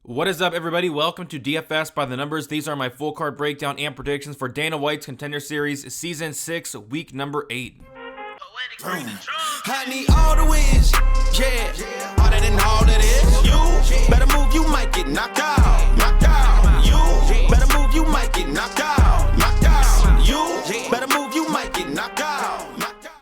What is up, everybody? Welcome to DFS by the Numbers. These are my full card breakdown and predictions for Dana White's Contender Series Season 6, Week number 8. I need all the wins, yeah. Harder than all that is. You better move, you might get knocked out. Knocked out. You better move, you might get knocked out. Knocked out. You better move, you might get knocked out. Knocked out.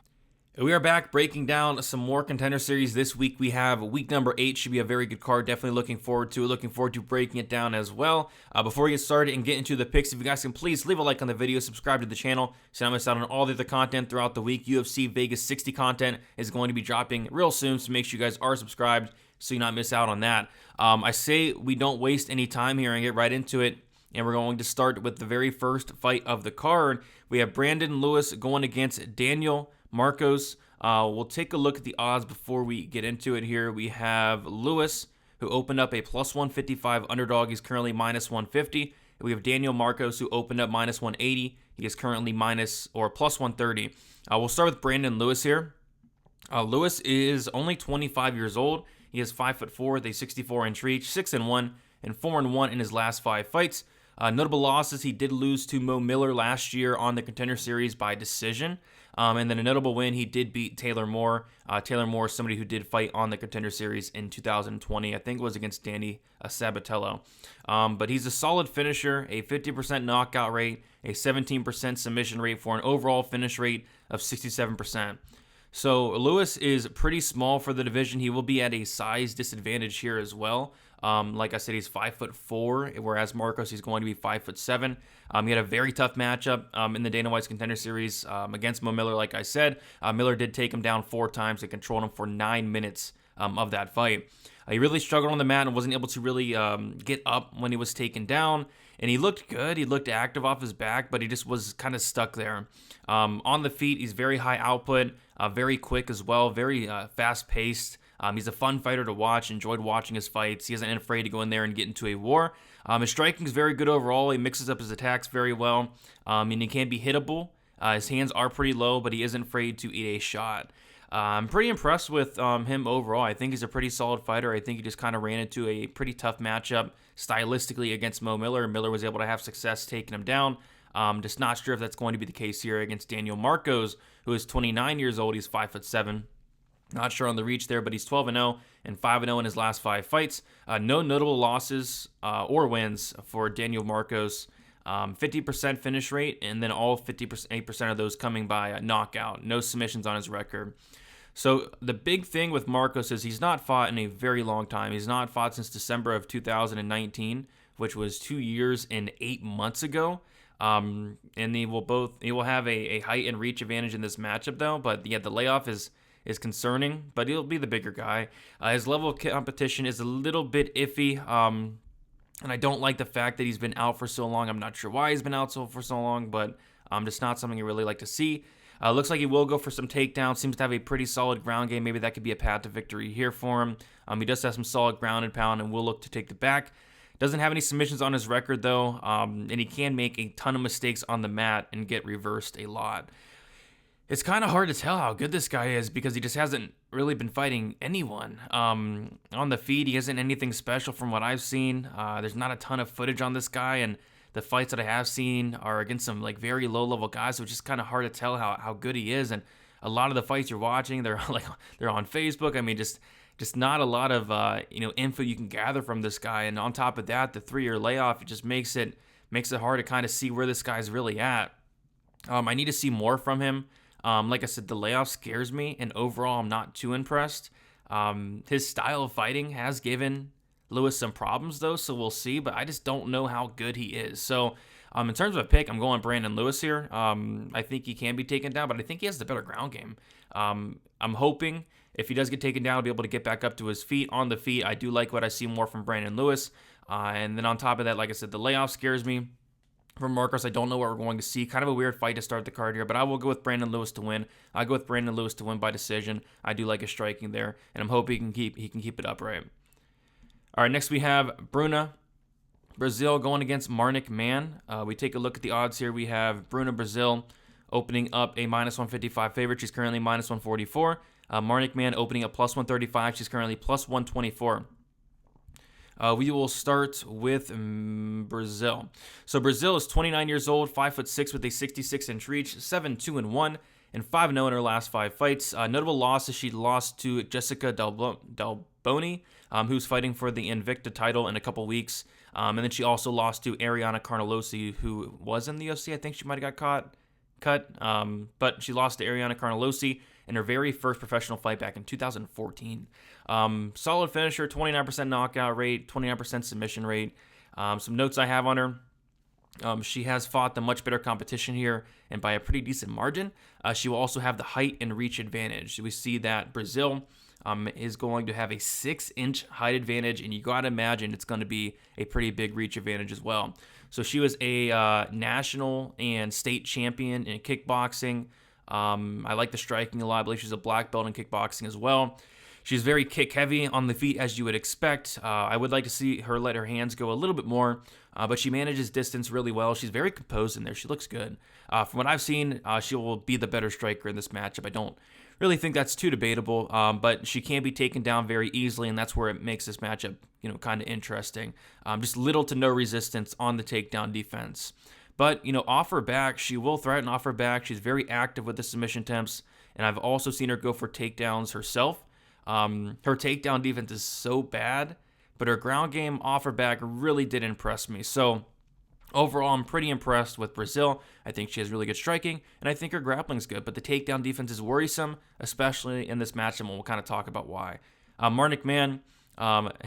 We are back breaking down some more Contender Series. This week we have week number 8. Should be a very good card. Definitely looking forward to it. Looking forward to breaking it down as well. Before we get started and get into the picks, if you guys can please leave a like on the video, subscribe to the channel so you don't miss out on all the other content throughout the week. UFC Vegas 60 content is going to be dropping real soon, so make sure you guys are subscribed so you not miss out on that. I say we don't waste any time here and get right into it. And we're going to start with the very first fight of the card. We have Brandon Lewis going against Danielmarcos. We'll take a look at the odds before we get into it here. We have Lewis, who opened up a plus 155 underdog. He's currently minus 150. We have Danielmarcos, who opened up minus 180. He is currently plus 130. We'll start with Brandon Lewis here. Lewis is only 25 years old. He is 5'4", with a 64-inch reach, 6-1, and 4-1 in his last 5 fights. Notable losses: he did lose to Mo Miller last year on the Contender Series by decision. And then a notable win, he did beat Taylor Moore. Taylor Moore is somebody who did fight on the Contender Series in 2020. I think it was against Danny Sabatello. But he's a solid finisher, a 50% knockout rate, a 17% submission rate for an overall finish rate of 67%. So Lewis is pretty small for the division. He will be at a size disadvantage here as well. Like I said, he's 5'4", whereas Marcos, he's going to be 5'7". He had a very tough matchup in the Dana White's Contender Series against Mo Miller. Like I said, Miller did take him down 4 times and controlled him for 9 minutes of that fight. He really struggled on the mat and wasn't able to really get up when he was taken down. And he looked good. He looked active off his back, but he just was kind of stuck there. On the feet, he's very high output, very quick as well, very fast-paced. He's a fun fighter to watch. Enjoyed watching his fights. He isn't afraid to go in there and get into a war. His striking is very good overall. He mixes up his attacks very well, and he can be hittable. His hands are pretty low, but he isn't afraid to eat a shot. I'm pretty impressed with him overall. I think he's a pretty solid fighter. I think he just kind of ran into a pretty tough matchup stylistically against Mo Miller. Miller was able to have success taking him down. Just not sure if that's going to be the case here against Danielmarcos, who is 29 years old. He's 5'7". Not sure on the reach there, but he's 12-0 and 5-0 in his last 5 fights. No notable losses or wins for Danielmarcos. 50% finish rate, and then all 58% of those coming by knockout. No submissions on his record. So the big thing with Marcos is he's not fought in a very long time. He's not fought since December of 2019, which was 2 years and 8 months ago. And he will have a height and reach advantage in this matchup though. But yeah, the layoff is concerning, but he'll be the bigger guy. His level of competition is a little bit iffy, and I don't like the fact that he's been out for so long. I'm not sure why he's been out for so long, but just not something I really like to see. Looks like he will go for some takedowns. Seems to have a pretty solid ground game. Maybe that could be a path to victory here for him. He does have some solid ground and pound, and will look to take the back. Doesn't have any submissions on his record, though, and he can make a ton of mistakes on the mat and get reversed a lot. It's kind of hard to tell how good this guy is because he just hasn't really been fighting anyone. On the feed, he isn't anything special from what I've seen. There's not a ton of footage on this guy, and the fights that I have seen are against some like very low-level guys, so it's just kind of hard to tell how good he is. And a lot of the fights you're watching, they're on Facebook. I mean, just not a lot of info you can gather from this guy. And on top of that, the 3-year layoff, it just makes it hard to kind of see where this guy's really at. I need to see more from him. Like I said, the layoff scares me, and overall, I'm not too impressed. His style of fighting has given Lewis some problems, though, so we'll see, but I just don't know how good he is. So, in terms of a pick, I'm going Brandon Lewis here. I think he can be taken down, but I think he has the better ground game. I'm hoping if he does get taken down, he'll be able to get back up to his feet. On the feet, I do like what I see more from Brandon Lewis. And then on top of that, like I said, the layoff scares me. From Marcos, I don't know what we're going to see. Kind of a weird fight to start the card here, but I will go with Brandon Lewis to win. I go with Brandon Lewis to win by decision. I do like his striking there, and I'm hoping he can keep it upright. All right, next we have Bruno Brazil going against Marnick Man. We take a look at the odds here. We have Bruno Brazil opening up a minus 155 favorite. She's currently minus 144. Marnick Man opening up plus 135. She's currently plus 124. We will start with Brazil. So Brazil is 29 years old, 5'6" with a 66-inch reach, 7-2-1, and 5-0 in her last 5 fights. Notable losses: she lost to Jessica Delboni, who's fighting for the Invicta title in a couple weeks. And then she also lost to Ariana Carnelosi, who was in the UFC. I think she might have got cut. But she lost to Ariana Carnelosi in her very first professional fight back in 2014. Solid finisher, 29% knockout rate, 29% submission rate. Some notes I have on her. She has fought the much better competition here, and by a pretty decent margin. She will also have the height and reach advantage. We see that Brazil is going to have a 6-inch height advantage, and you got to imagine it's going to be a pretty big reach advantage as well. So she was a national and state champion in kickboxing. I like the striking a lot. I believe she's a black belt in kickboxing as well. She's very kick heavy on the feet, as you would expect. I would like to see her let her hands go a little bit more, but she manages distance really well. She's very composed in there. She looks good. From what I've seen, she will be the better striker in this matchup. I don't really think that's too debatable, but she can be taken down very easily, and that's where it makes this matchup, kind of interesting. Just little to no resistance on the takedown defense. But, off her back, she will threaten off her back. She's very active with the submission attempts, and I've also seen her go for takedowns herself. Her takedown defense is so bad, but her ground game off her back really did impress me. So overall, I'm pretty impressed with Brazil. I think she has really good striking, and I think her grappling is good, but the takedown defense is worrisome, especially in this matchup, and we'll kind of talk about why. Marnick,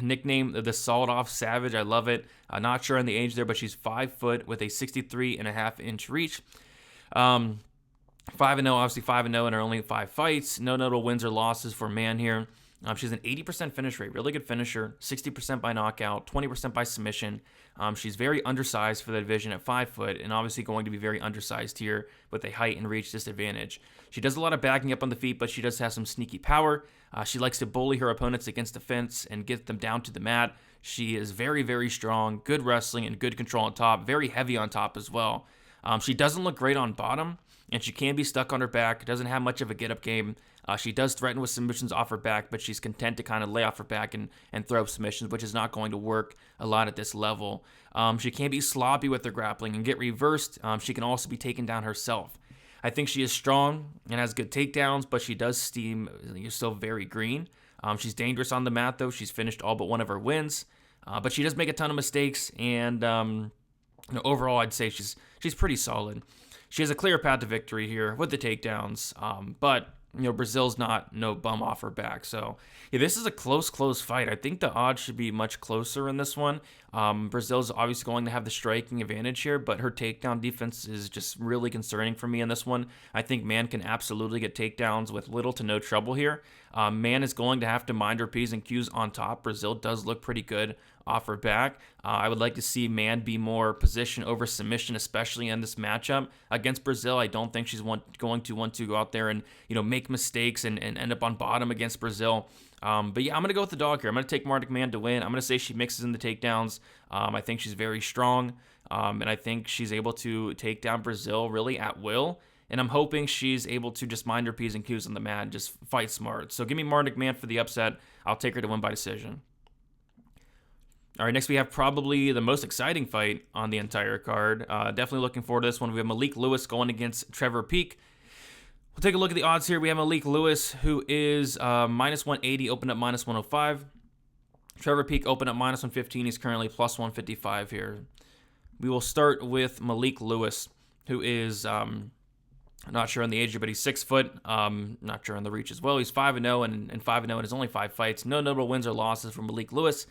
nickname the Sawed-Off Savage. I love it. Not sure on the age there, but she's 5 foot with a 63.5-inch reach. 5-0, obviously 5-0 in her only 5 fights. No notable wins or losses for Man here. She's an 80% finish rate, really good finisher, 60% by knockout, 20% by submission. She's very undersized for the division at 5 foot, and obviously going to be very undersized here with a height and reach disadvantage. She does a lot of backing up on the feet, but she does have some sneaky power. She likes to bully her opponents against the fence and get them down to the mat. She is very, very strong, good wrestling, and good control on top, very heavy on top as well. She doesn't look great on bottom, and she can be stuck on her back, doesn't have much of a get-up game. She does threaten with submissions off her back, but she's content to kind of lay off her back and throw up submissions, which is not going to work a lot at this level. She can be sloppy with her grappling and get reversed. She can also be taken down herself. I think she is strong and has good takedowns, but she does steam. You're still very green. She's dangerous on the mat, though. She's finished all but one of her wins, but she does make a ton of mistakes, and overall, I'd say she's pretty solid. She has a clear path to victory here with the takedowns, but Brazil's no bum off her back. So yeah, this is a close fight. I think the odds should be much closer in this one. Brazil's obviously going to have the striking advantage here, but her takedown defense is just really concerning for me in this one. I think Man can absolutely get takedowns with little to no trouble here. Man is going to have to mind her P's and Q's on top. Brazil does look pretty good off her back. I would like to see Man be more position over submission, especially in this matchup against Brazil. I don't think she's going to want to go out there and make mistakes and end up on bottom against Brazil. But yeah, I'm going to go with the dog here. I'm going to take Marnick Man to win. I'm going to say she mixes in the takedowns. I think she's very strong, and I think she's able to take down Brazil really at will. And I'm hoping she's able to just mind her P's and Q's on the mat and just fight smart. So give me Marnick Man for the upset. I'll take her to win by decision. All right, next we have probably the most exciting fight on the entire card. Definitely looking forward to this one. We have Malik Lewis going against Trevor Peek. We'll take a look at the odds here. We have Malik Lewis, who is minus 180, opened up minus 105. Trevor Peek opened up minus 115. He's currently plus 155 here. We will start with Malik Lewis, who is not sure on the age, but he's 6 foot. Not sure on the reach as well. He's 5-0 and 5-0 in his only 5 fights. No notable wins or losses from Malik Lewis.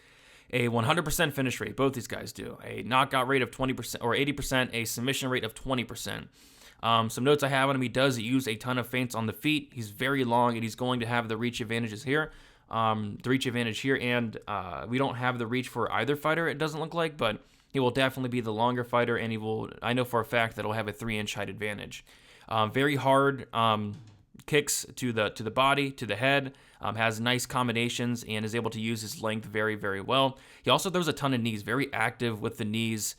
A 100% finish rate, both these guys do. A knockout rate of 20% or 80%, a submission rate of 20%. Some notes I have on him: he does use a ton of feints on the feet. He's very long, and he's going to have the reach advantages here. And we don't have the reach for either fighter, it doesn't look like, but he will definitely be the longer fighter, and I know for a fact that he'll have a 3-inch height advantage. Very hard kicks to the body, to the head, has nice combinations, and is able to use his length very, very well. He also throws a ton of knees, very active with the knees,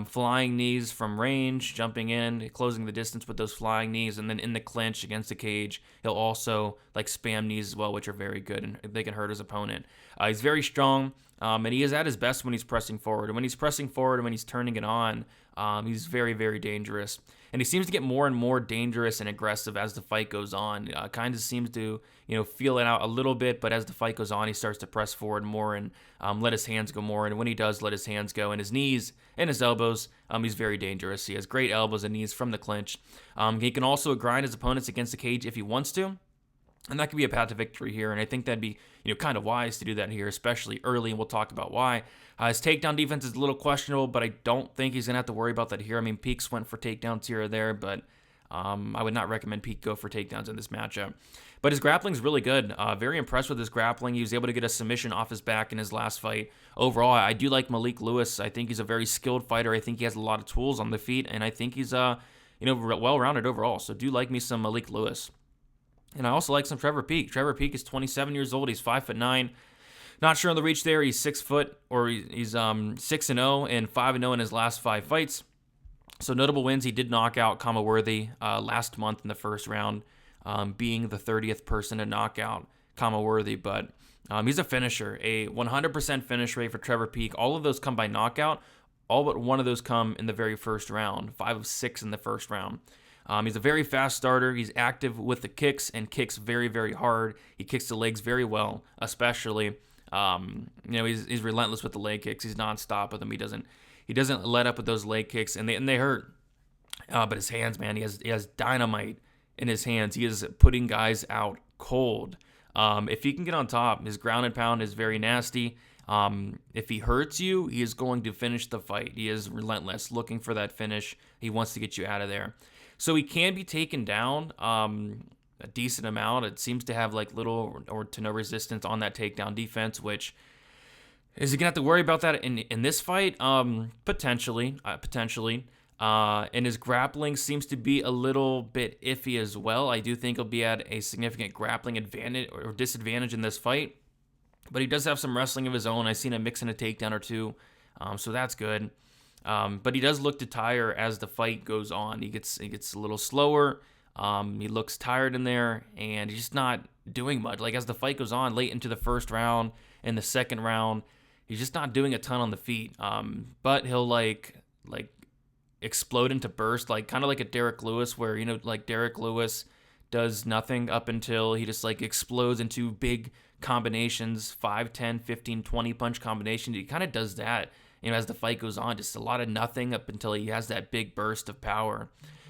flying knees from range, jumping in, closing the distance with those flying knees, and then in the clinch against the cage, he'll also spam knees as well, which are very good, and they can hurt his opponent. He's very strong. And he is at his best when he's pressing forward. And when he's pressing forward and when he's turning it on, he's very, very dangerous. And he seems to get more and more dangerous and aggressive as the fight goes on. Kind of seems to, feel it out a little bit, but as the fight goes on, he starts to press forward more and let his hands go more. And when he does let his hands go and his knees and his elbows, he's very dangerous. He has great elbows and knees from the clinch. He can also grind his opponents against the cage if he wants to. And that could be a path to victory here, and I think that'd be kind of wise to do that here, especially early, and we'll talk about why. His takedown defense is a little questionable, but I don't think he's going to have to worry about that here. I mean, Peaks went for takedowns here or there, but I would not recommend Peak go for takedowns in this matchup. But his grappling is really good. Very impressed with his grappling. He was able to get a submission off his back in his last fight. Overall, I do like Malik Lewis. I think he's a very skilled fighter. I think he has a lot of tools on the feet, and I think he's well-rounded overall. So do like me some Malik Lewis. And I also like some Trevor Peak. Trevor Peak is 27 years old. He's 5'9". Not sure on the reach there. He's 6 foot, or he's 6-0 and 5-0 in his last 5 fights. So notable wins. He did knock out Kamaworthy last month in the first round, being the 30th person to knock out Kamaworthy. But he's a finisher, a 100% finish rate for Trevor Peak. All of those come by knockout. All but one of those come in the very first round. 5 of 6 in the first round. He's a very fast starter. He's active with the kicks and kicks very, very hard. He kicks the legs very well, especially. He's relentless with the leg kicks. He's nonstop with them. He doesn't let up with those leg kicks, and they hurt. But his hands, man, he has dynamite in his hands. He is putting guys out cold. If he can get on top, his ground and pound is very nasty. If he hurts you, he is going to finish the fight. He is relentless, looking for that finish. He wants to get you out of there. So he can be taken down a decent amount. It seems to have like little or to no resistance on that takedown defense, which is he going to have to worry about that in this fight? Potentially. And his grappling seems to be a little bit iffy as well. I do think he'll be at a significant grappling advantage or disadvantage in this fight. But he does have some wrestling of his own. I've seen him mix in a takedown or two. So that's good. But he does look to tire as the fight goes on. He gets a little slower. He looks tired in there, and he's just not doing much. Like as the fight goes on, late into the first round and the second round, he's just not doing a ton on the feet. But he'll like explode into burst, like kind of like a Derek Lewis, where like Derek Lewis does nothing up until he just like explodes into big combinations, 5, 10, 15, 20 punch combinations. He kind of does that. As the fight goes on, just a lot of nothing up until he has that big burst of power.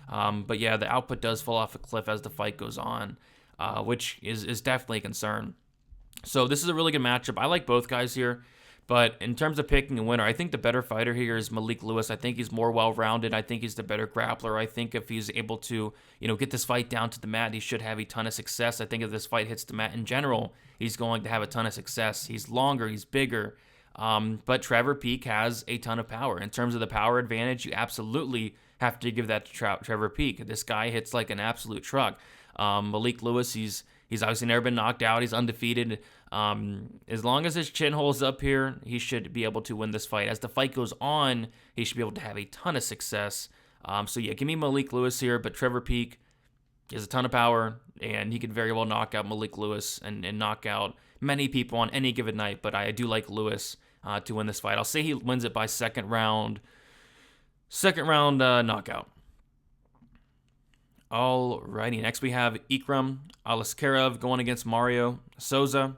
But yeah, the output does fall off a cliff as the fight goes on, which is definitely a concern. So this is a really good matchup. I like both guys here, but in terms of picking a winner, I think the better fighter here is Malik Lewis. I think he's more well-rounded. I think he's the better grappler. I think if he's able to, get this fight down to the mat, he should have a ton of success. I think if this fight hits the mat in general, he's going to have a ton of success. He's longer, he's bigger. But Trevor Peak has a ton of power. In terms of the power advantage, you absolutely have to give that to Trevor Peak. This guy hits like an absolute truck. Malik Lewis, he's obviously never been knocked out. He's undefeated. As long as his chin holds up here, he should be able to win this fight. As the fight goes on, he should be able to have a ton of success. So yeah, give me Malik Lewis here, but Trevor Peak has a ton of power, and he could very well knock out Malik Lewis and knock out many people on any given night, but I do like Lewis to win this fight. I'll say he wins it by second round knockout. Alrighty, next we have Ikram Aleksandar going against Mario Souza.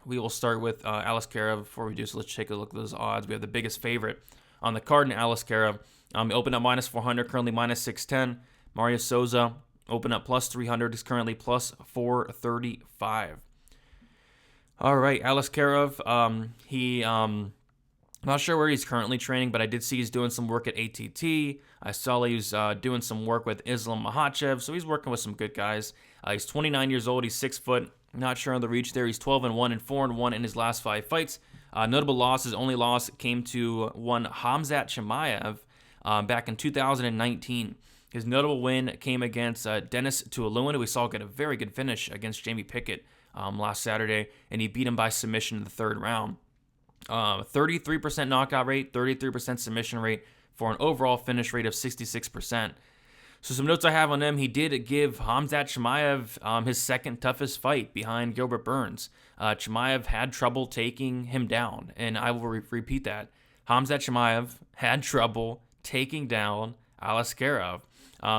We will start with Aleksandar before we do, so let's take a look at those odds. We have the biggest favorite on the card in Aleksandar. He opened up minus 400, currently minus 610. Mario Souza opened up plus 300, is currently plus 435. All right, Aleksandar, I'm not sure where he's currently training, but I did see he's doing some work at ATT. I saw he was doing some work with Islam Makhachev, so he's working with some good guys. He's 29 years old. He's 6 foot. Not sure on the reach there. He's 12-1 and 4-1 in his last 5 fights. Notable loss, his only loss came to one Khamzat Chimaev back in 2019. His notable win came against Denis Tuoluen, who we saw get a very good finish against Jamie Pickett last Saturday, and he beat him by submission in the third round. 33% knockout rate, 33% submission rate for an overall finish rate of 66%. So some notes I have on him, he did give Khamzat Chimaev his second toughest fight behind Gilbert Burns. Chimaev had trouble taking him down, and I will repeat that. Khamzat Chimaev had trouble taking down Aleksandar.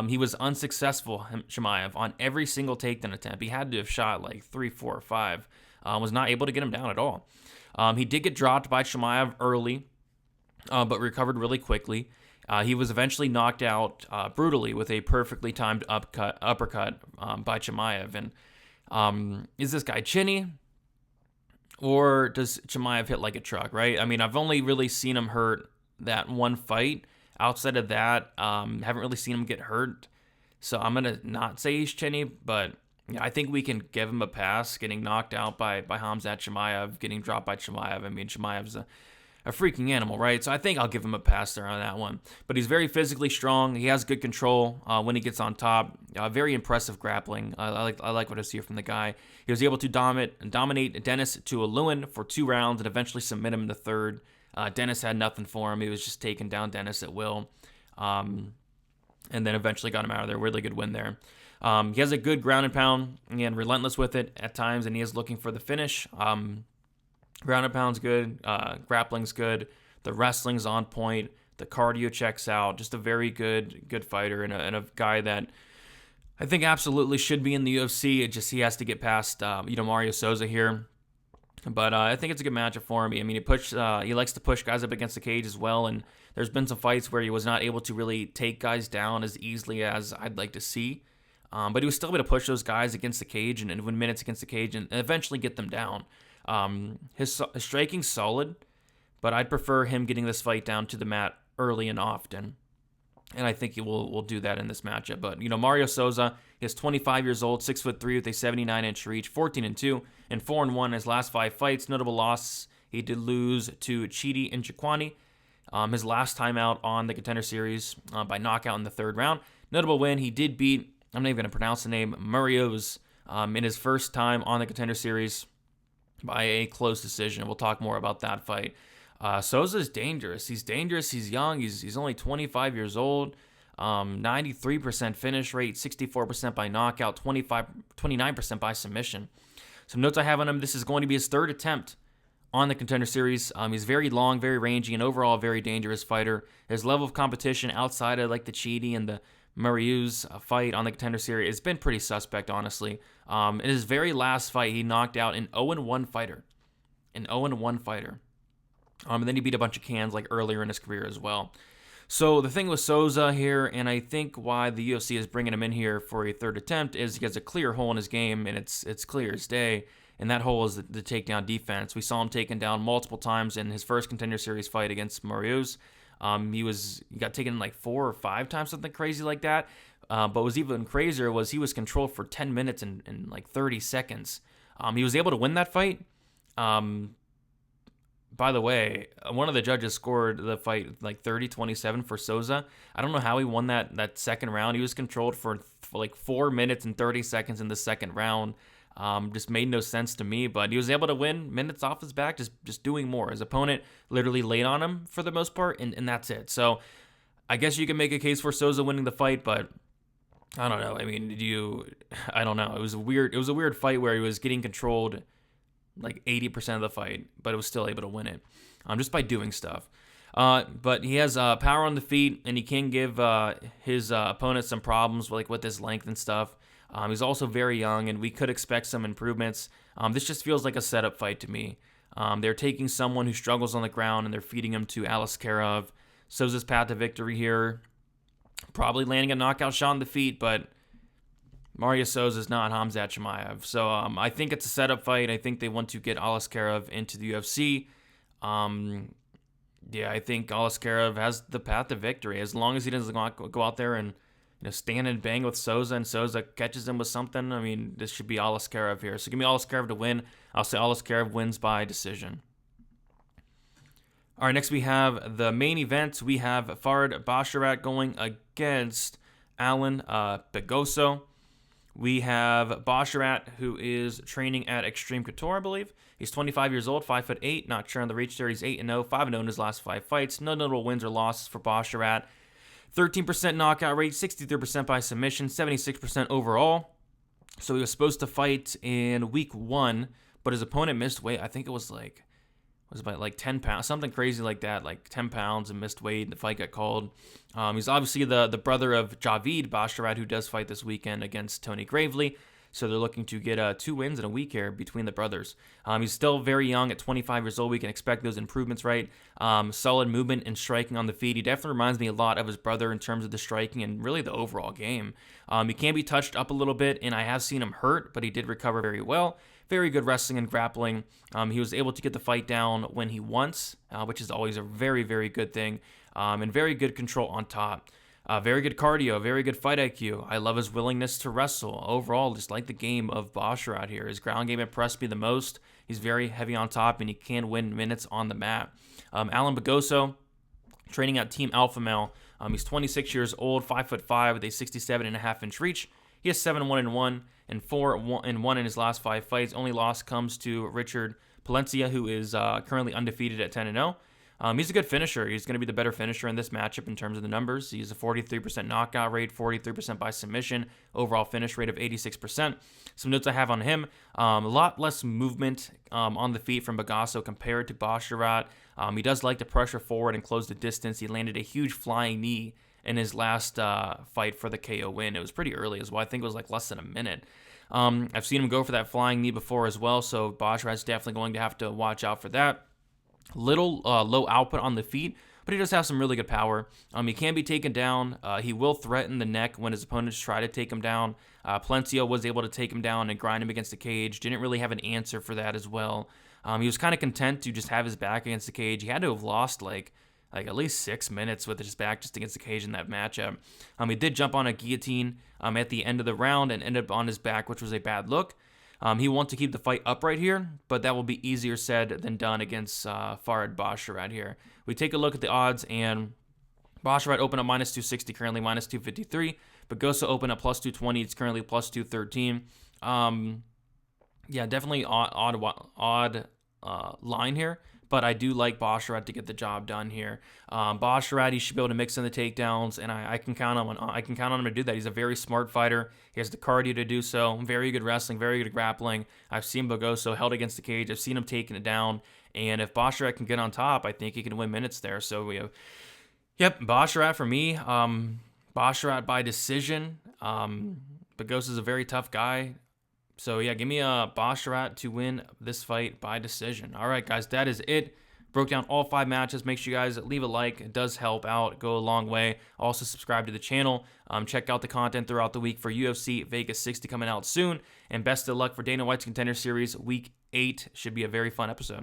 He was unsuccessful, Chimaev, on every single takedown attempt. He had to have shot like 3, 4, or 5. Was not able to get him down at all. He did get dropped by Chimaev early, but recovered really quickly. He was eventually knocked out brutally with a perfectly timed uppercut by Chimaev. And is this guy chinny? Or does Chimaev hit like a truck, right? I mean, I've only really seen him hurt that one fight. Outside of that, haven't really seen him get hurt. So I'm going to not say he's chinny, but yeah, I think we can give him a pass getting knocked out by Khamzat Chimaev, getting dropped by Chimaev. I mean, Chimaev's a freaking animal, right? So I think I'll give him a pass there on that one. But he's very physically strong. He has good control when he gets on top. Very impressive grappling. I like what I see from the guy. He was able to dominate Dennis Tuoluen for 2 rounds and eventually submit him in the third. Dennis had nothing for him. He was just taking down Dennis at will. And then eventually got him out of there. Really good win there. He has a good ground and pound and relentless with it at times, and he is looking for the finish. Ground and pound's good. Grappling's good. The wrestling's on point. The cardio checks out. Just a very good fighter and a guy that I think absolutely should be in the UFC. It just he has to get past Mario Souza here. But I think it's a good matchup for him. I mean, he likes to push guys up against the cage as well, and there's been some fights where he was not able to really take guys down as easily as I'd like to see. But he was still able to push those guys against the cage and win minutes against the cage and eventually get them down. His striking's solid, but I'd prefer him getting this fight down to the mat early and often. And I think he will do that in this matchup. But, Mario Souza is 25 years old, 6'3" with a 79-inch reach, 14-2, and 4-1 his last 5 fights. Notable losses, he did lose to Chidi Njokuani, his last time out on the Contender Series by knockout in the 3rd round. Notable win, he did beat, I'm not even going to pronounce the name, Marios in his first time on the Contender Series by a close decision. We'll talk more about that fight. Souza's dangerous. He's dangerous. He's young. He's only 25 years old. 93% finish rate, 64% by knockout, 29% by submission. Some notes I have on him. This is going to be his 3rd attempt on the Contender Series. He's very long, very rangy, and overall a very dangerous fighter. His level of competition outside of like the Chidi and the Marius fight on the Contender Series has been pretty suspect, honestly. In his very last fight, he knocked out an 0-1 fighter. And then he beat a bunch of cans like earlier in his career as well. So the thing with Souza here, and I think why the UFC is bringing him in here for a 3rd attempt, is he has a clear hole in his game, and it's clear as day. And that hole is the takedown defense. We saw him taken down multiple times in his first Contender Series fight against Marius. He got taken like 4 or 5 times, something crazy like that. But what was even crazier was he was controlled for 10 minutes and like 30 seconds. He was able to win that fight. By the way, one of the judges scored the fight like 30-27 for Souza. I don't know how he won that 2nd round. He was controlled for like 4 minutes and 30 seconds in the 2nd round. Just made no sense to me, but he was able to win minutes off his back, just doing more. His opponent literally laid on him for the most part, and that's it. So I guess you can make a case for Souza winning the fight, but I don't know. I mean, I don't know. It was a weird fight where he was getting controlled like 80% of the fight, but it was still able to win it just by doing stuff. But he has power on the feet, and he can give his opponent some problems with his length and stuff. He's also very young, and we could expect some improvements. This just feels like a setup fight to me. They're taking someone who struggles on the ground, and they're feeding him to Aleksandar. Souza's path to victory here, probably landing a knockout shot on the feet, but Mario Souza is not Khamzat Chimaev. So I think it's a setup fight. I think they want to get Aleksandar into the UFC. I think Aleksandar has the path to victory. As long as he doesn't go out there and stand and bang with Souza, and Souza catches him with something. I mean, this should be Aleksandar here. So give me Aleksandar to win. I'll say Aleksandar wins by decision. All right, next we have the main event. We have Farad Basharat going against Alan Pagosa. We have Basharat, who is training at Extreme Couture, I believe. He's 25 years old, 5'8", not sure on the reach there. He's 8-0, 5-0 in his last 5 fights. No notable wins or losses for Basharat. 13% knockout rate, 63% by submission, 76% overall. So he was supposed to fight in week 1, but his opponent missed weight. I think it was about like 10 pounds, something crazy like that, like 10 pounds and missed weight. The fight got called. He's obviously the brother of Javid Basharat, who does fight this weekend against Tony Gravely. So they're looking to get 2 wins in a week here between the brothers. He's still very young at 25 years old. We can expect those improvements, right? Solid movement and striking on the feet. He definitely reminds me a lot of his brother in terms of the striking and really the overall game. He can be touched up a little bit, and I have seen him hurt, but he did recover very well. Very good wrestling and grappling. He was able to get the fight down when he wants, which is always a very, very good thing. And very good control on top. Very good cardio, very good fight IQ. I love his willingness to wrestle. Overall, just like the game of Basharat here. His ground game impressed me the most. He's very heavy on top, and he can win minutes on the mat. Alan Pagosa, training at Team Alpha Male. He's 26 years old, 5'5", with a 67.5-inch reach. He has 7-1-1 and 4-1 in his last 5 fights. Only loss comes to Richard Palencia, who is currently undefeated at 10-0. He's a good finisher. He's going to be the better finisher in this matchup in terms of the numbers. He's a 43% knockout rate, 43% by submission, overall finish rate of 86%. Some notes I have on him, a lot less movement on the feet from Pagosa compared to Basharat. He does like to pressure forward and close the distance. He landed a huge flying knee in his last fight for the KO win. It was pretty early as well. I think it was like less than a minute. I've seen him go for that flying knee before as well, so Basharat's definitely going to have to watch out for that. Little low output on the feet, but he does have some really good power. He can be taken down. He will threaten the neck when his opponents try to take him down. Palencia was able to take him down and grind him against the cage. Didn't really have an answer for that as well. He was kind of content to just have his back against the cage. He had to have lost like at least 6 minutes with his back just against the cage in that matchup. He did jump on a guillotine at the end of the round and ended up on his back, which was a bad look. He wants to keep the fight upright here, but that will be easier said than done against Farad Basharat here. We take a look at the odds, and Basharat opened up minus 260, currently minus 253. Pagosa opened up plus 220, it's currently plus 213. Yeah, definitely odd line here, but I do like Basharat to get the job done here. Basharat, he should be able to mix in the takedowns, and I can count on him to do that. He's a very smart fighter. He has the cardio to do so. Very good wrestling, very good grappling. I've seen Pagosa held against the cage. I've seen him taking it down, and if Basharat can get on top, I think he can win minutes there. So we have, Basharat for me. Basharat by decision. Pagosa's a very tough guy. So, yeah, give me a Basharat to win this fight by decision. All right, guys, that is it. Broke down all 5 matches. Make sure you guys leave a like. It does help out. Go a long way. Also, subscribe to the channel. Check out the content throughout the week for UFC Vegas 60 coming out soon. And best of luck for Dana White's Contender Series Week 8. Should be a very fun episode.